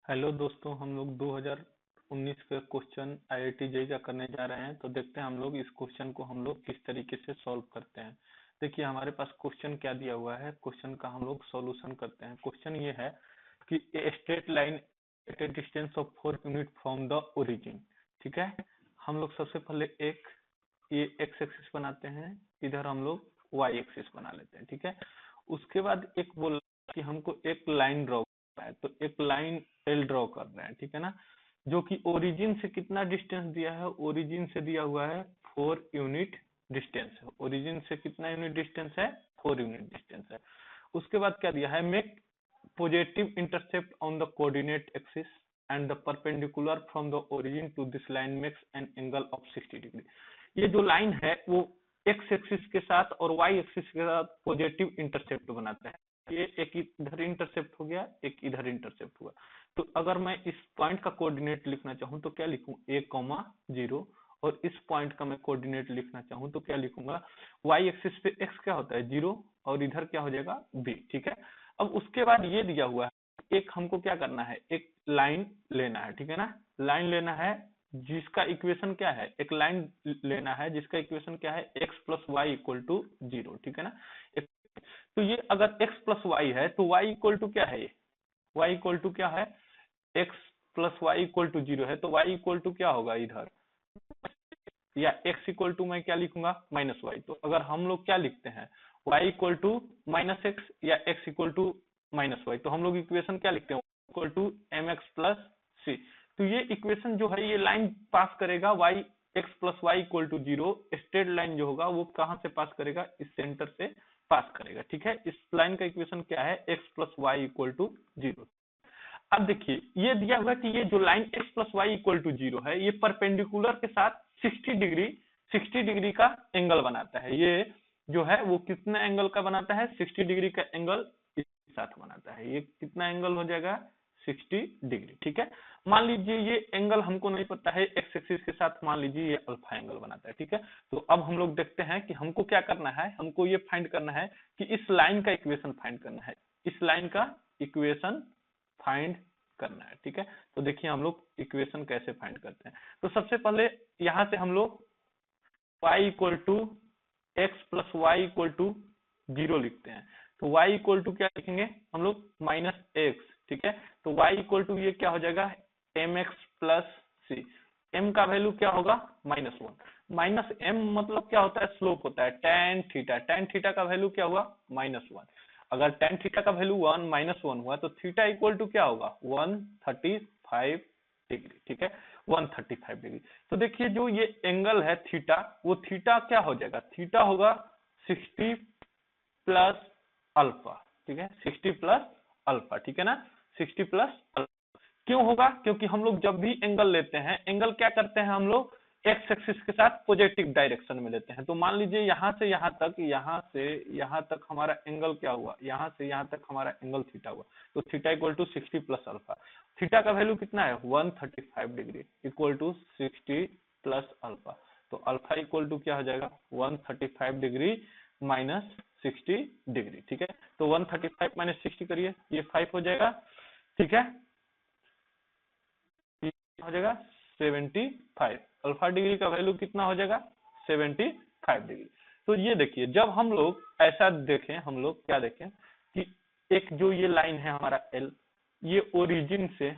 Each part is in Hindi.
हेलो दोस्तों, हम लोग 2019 के क्वेश्चन आईआईटी जेईई का करने जा रहे हैं। तो देखते हैं हम लोग इस क्वेश्चन को हम लोग किस तरीके से सॉल्व करते हैं। देखिए हमारे पास क्वेश्चन क्या दिया हुआ है, क्वेश्चन का हम लोग सॉल्यूशन करते हैं। क्वेश्चन ये है कि a straight line at A distance of 4 unit from the origin. ठीक है, हम लोग सबसे पहले एक ये एक्स एक्सिस बनाते हैं, इधर हम लोग वाई एक्सिस बना लेते हैं। ठीक है, उसके बाद एक बोला कि हमको एक लाइन ड्रॉ है, तो एक लाइन एल ड्रॉ कर रहे हैं। ठीक है ना, जो कि ओरिजिन से कितना डिस्टेंस दिया है, ओरिजिन से दिया हुआ है 4 यूनिट डिस्टेंस है। ओरिजिन से कितना यूनिट डिस्टेंस है, 4 यूनिट डिस्टेंस है। उसके बाद क्या दिया है, make positive intercept on the coordinate axis and the perpendicular from the origin to this line makes an angle of 60 degree. ये जो लाइन है वो एक्स एक्सिस के साथ और वाई एक्सिस के साथ पॉजिटिव इंटरसेप्ट बनाता है। ये एक इधर इंटरसेप्ट हो गया, एक इधर इंटरसेप्ट हुआ। तो अगर मैं इस पॉइंट का कोऑर्डिनेट लिखना चाहूँ तो क्या लिखूं, a,0, और इस पॉइंट का मैं कोऑर्डिनेट लिखना चाहूँ तो क्या लिखूंगा, वाई एक्सिस पे x क्या होता है 0, और इधर क्या हो जाएगा b। ठीक है, अब उसके बाद ये दिया हुआ है, एक हमको क्या करना है, एक लाइन लेना है। ठीक है ना, लाइन लेना है जिसका इक्वेशन क्या है, एक लाइन लेना है जिसका इक्वेशन क्या है, x plus y equal to 0। ठीक है ना, तो ये अगर x प्लस वाई है तो y इक्वल टू क्या है, ये y इक्वल टू क्या है, x plus y equal to 0 है, तो y इक्वल टू क्या होगा इधर, या x इक्वल टू मैं क्या लिखूंगा, माइनस वाई। तो अगर हम लोग क्या लिखते हैं, y equal to minus X या x equal to minus Y, तो हम लोग इक्वेशन क्या लिखते हैं, equal to M X plus C. तो ये इक्वेशन जो है ये लाइन पास करेगा y x plus y equal to 0। Straight line जो होगा वो कहां से पास करेगा, इस सेंटर से पास करेगा। ठीक है, इस लाइन का इक्वेशन क्या है, x plus y equal to 0। अब देखिए ये दिया हुआ कि ये जो line x plus y equal to 0 है, ये परपेंडिकुलर के साथ 60 डिग्री का एंगल बनाता है। ये जो है वो कितना एंगल का बनाता है, 60 डिग्री का एंगल इसके साथ बनाता है। ये कितना एंगल हो जाएगा, 60 डिग्री। ठीक है, मान लीजिए ये एंगल हमको नहीं पता है, एक्स एक्सिस के साथ मान लीजिए ये अल्फा एंगल बनाता है। ठीक है, तो अब हम लोग देखते हैं कि हमको क्या करना है, हमको ये फाइंड करना है कि इस लाइन का इक्वेशन फाइंड करना है, इस लाइन का इक्वेशन फाइंड करना है। ठीक है, तो देखिए हम लोग इक्वेशन कैसे फाइंड करते हैं। तो सबसे पहले यहां से हम लोग y equal to x plus y equal to 0 लिखते हैं। तो y इक्वल टू क्या लिखेंगे हम लोग, माइनस एक्स। ठीक है, तो y इक्वल टू ये क्या हो जाएगा, एम एक्स प्लस सी। m का वैल्यू क्या होगा, -1। माइनस m मतलब क्या होता है, स्लोप होता है, tan थीटा। tan थीटा का वैल्यू क्या हुआ, -1। अगर tan थीटा का वैल्यू 1 हुआ तो थीटा इक्वल टू क्या होगा, 135 डिग्री। ठीक है, 135 डिग्री। तो देखिए जो ये एंगल है थीटा, वो थीटा क्या हो जाएगा, थीटा होगा 60 प्लस अल्फा। ठीक है, 60 प्लस अल्फा। ठीक है ना, 60 प्लस अल्फा। क्यों होगा, क्योंकि हम लोग जब भी एंगल लेते हैं, एंगल क्या करते हैं हम लोग, एक्स एक्सिस के साथ पॉजिटिव डायरेक्शन में लेते हैं। तो मान लीजिए यहाँ से यहाँ तक, यहाँ से यहाँ तक हमारा एंगल क्या हुआ, यहाँ से यहाँ तक हमारा एंगल थीटा हुआ। तो theta equal to 60 plus alpha. Theta का वैल्यू कितना है, 135 degree equal to 60 plus alpha. तो अल्फा इक्वल टू क्या हो जाएगा, 135 डिग्री माइनस 60 डिग्री। ठीक है, तो 135 माइनस 60 करिए, ये 5 हो जाएगा। ठीक है, हो जाएगा 75। अल्फा डिग्री का वैल्यू कितना हो जाएगा, 75 डिग्री। तो ये देखिए जब हम लोग ऐसा देखें, हम लोग क्या देखें कि एक जो ये लाइन है हमारा एल, ये ओरिजिन से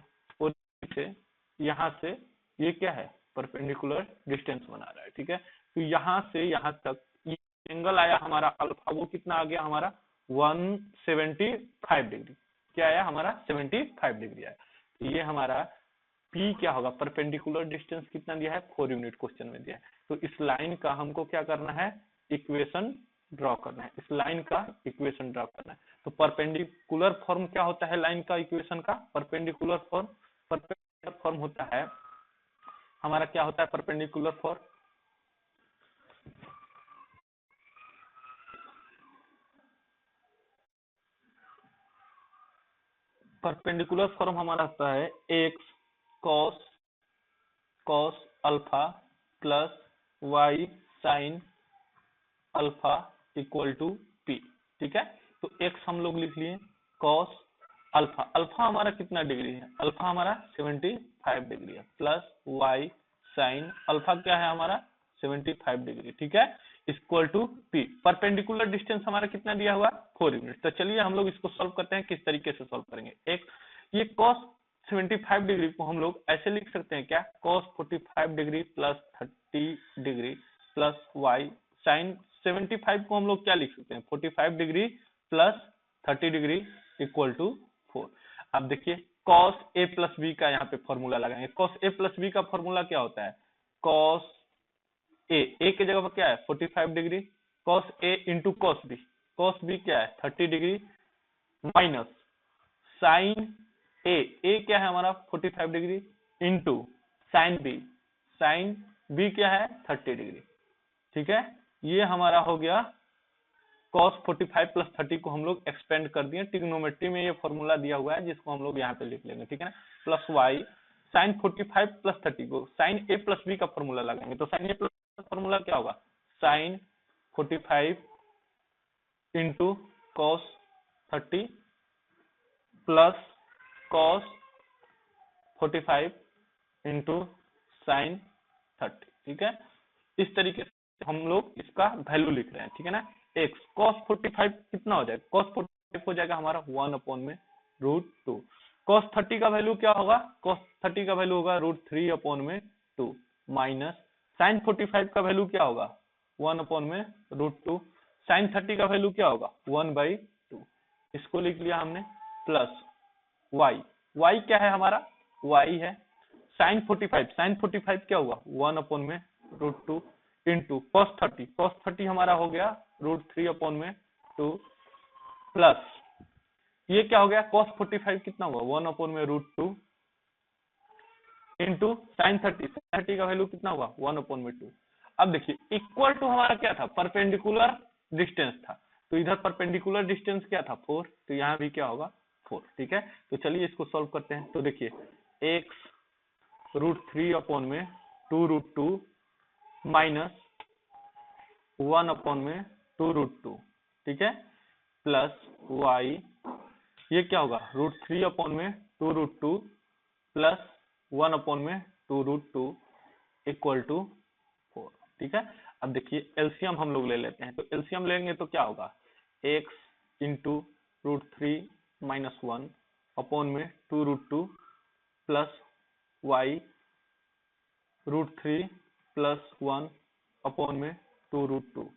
यहाँ से ये क्या है, परपेंडिकुलर डिस्टेंस बना रहा है। ठीक है, तो यहाँ से यहाँ तक ये एंगल आया हमारा अल्फा, वो कितना आ गया हमारा 175 डिग्री। क्या आया हमारा, 75 डिग्री आया। तो ये हमारा P क्या होगा, परपेंडिकुलर डिस्टेंस कितना दिया है, 4 यूनिट क्वेश्चन में दिया है। तो इस लाइन का हमको क्या करना है, इक्वेशन ड्रॉ करना है, इस लाइन का इक्वेशन ड्रॉ करना है। तो परपेंडिकुलर फॉर्म क्या होता है लाइन का इक्वेशन का, परपेंडिकुलर फॉर्म होता है हमारा, क्या होता है परपेंडिकुलर फॉर्म, परपेंडिकुलर फॉर्म हमारा होता है x cos alpha plus y sine alpha equal to p. ठीक है, तो एक्स हम लोग लिख लिए कॉस अल्फा, अल्फा हमारा कितना डिग्री है, अल्फा हमारा 75 डिग्री है, प्लस वाई साइन अल्फा क्या है हमारा 75 डिग्री, ठीक है, equal to p. Perpendicular distance हमारा कितना दिया हुआ 4 यूनिट। तो चलिए हम लोग इसको सॉल्व करते हैं, किस तरीके से सॉल्व करेंगे। एक ये cos 75 डिग्री को हम लोग ऐसे लिख सकते हैं क्या, cos 45 degree plus 30 degree plus y sine 75 को हम लोग क्या लिख सकते हैं 45 degree plus 30 degree equal to 4। अब देखिए cos a प्लस बी का यहाँ पे फॉर्मूला लगाएंगे। cos a प्लस बी का फॉर्मूला क्या होता है, cos a के जगह पर क्या है 45 degree, cos a into cos b क्या है 30 डिग्री माइनस साइन ए क्या है हमारा 45 डिग्री इंटू साइन बी क्या है 30 डिग्री, ठीक है। ये हमारा हो गया cos 45 प्लस 30 को हम लोग एक्सपेंड कर दिए, ट्रिग्नोमेट्री में ये फॉर्मूला दिया हुआ है जिसको हम लोग यहाँ पे लिख लेंगे, ठीक है ना, प्लस वाई साइन 45 प्लस 30 को साइन ए प्लस बी का फॉर्मूला लगाएंगे। तो साइन ए प्लस फॉर्मूला क्या होगा, sine 45 into cos 30 plus cos 45 into sine 30, ठीक है। इस तरीके से हम लोग इसका वैल्यू लिख रहे हैं, ठीक है ना। एक्स कॉस 45 कितना हो जाएगा, कॉस 45 हो जाएगा हमारा 1/√2। कॉस 30 का वैल्यू क्या होगा, कॉस 30 का वैल्यू होगा √3/2 माइनस साइन 45 का वैल्यू क्या होगा 1/√2, साइन 30 का वैल्यू क्या होगा 1/2। इसको लिख लिया हमने, प्लस y क्या है हमारा, y है साइन 45 क्या हुआ 1/√2 इंटू cos 30 हमारा हो गया √3/2 प्लस ये क्या हो गया cos 45 कितना हुआ 1/√2 इंटू साइन 30 का वैल्यू कितना हुआ 1/2। अब देखिए इक्वल टू हमारा क्या था, परपेंडिकुलर डिस्टेंस था, तो इधर परपेंडिकुलर डिस्टेंस क्या था 4, तो यहाँ भी क्या होगा 4, ठीक है। तो चलिए इसको सॉल्व करते हैं। तो देखिए x √3/2 माइनस 1/2, ठीक है, प्लस y ये क्या होगा √3/2 प्लस 1/2 इक्वल टू 4, ठीक है। अब देखिए एलसीएम हम लोग ले लेते हैं, तो एलसीएम लेंगे तो क्या होगा x into √3 minus 1/2 plus y √3 plus 1/2,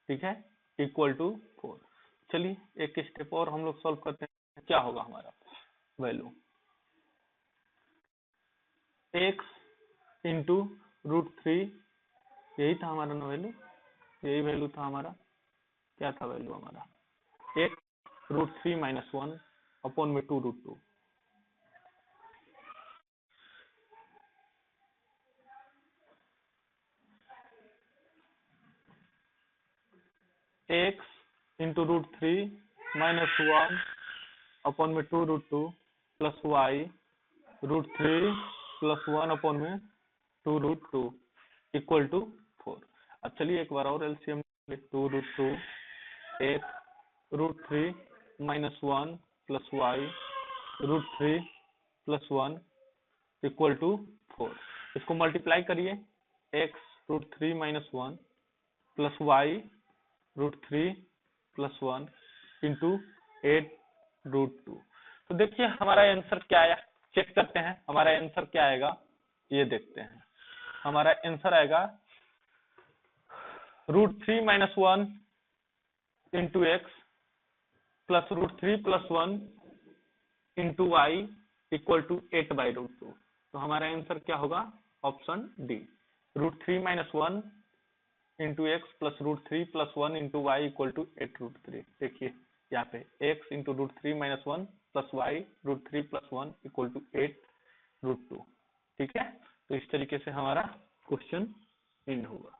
ठीक है, इक्वल टू 4। चलिए एक स्टेप और हम लोग सॉल्व करते हैं, क्या होगा हमारा वैल्यू x इंटू √3, यही था हमारा ना वैल्यू, यही वैल्यू था हमारा, क्या था वैल्यू हमारा x √3 minus 1/2, x into √3 minus 1/2 plus y √3 plus 1/2 equal to 4। अब चलिए एक बार और LCM 2√2 x √3 minus 1 plus y √3 plus 1 equal to 4। इसको मल्टीप्लाई करिए, x √3 minus 1 plus y √3 plus 1 into 8√2। तो देखिए हमारा आंसर क्या आया, चेक करते हैं हमारा आंसर क्या आएगा, ये देखते हैं। हमारा आंसर आएगा √3 minus 1 into x plus √3 plus 1 into y equal to 8/√2। तो हमारा आंसर क्या होगा, option D, √3 minus 1 into x plus √3 plus 1 into y equal to 8√3। देखिए यहाँ पे x into √3 minus 1 plus y √3 plus 1 equal to 8√2, ठीक है। तो इस तरीके से हमारा क्वेश्चन एंड होगा।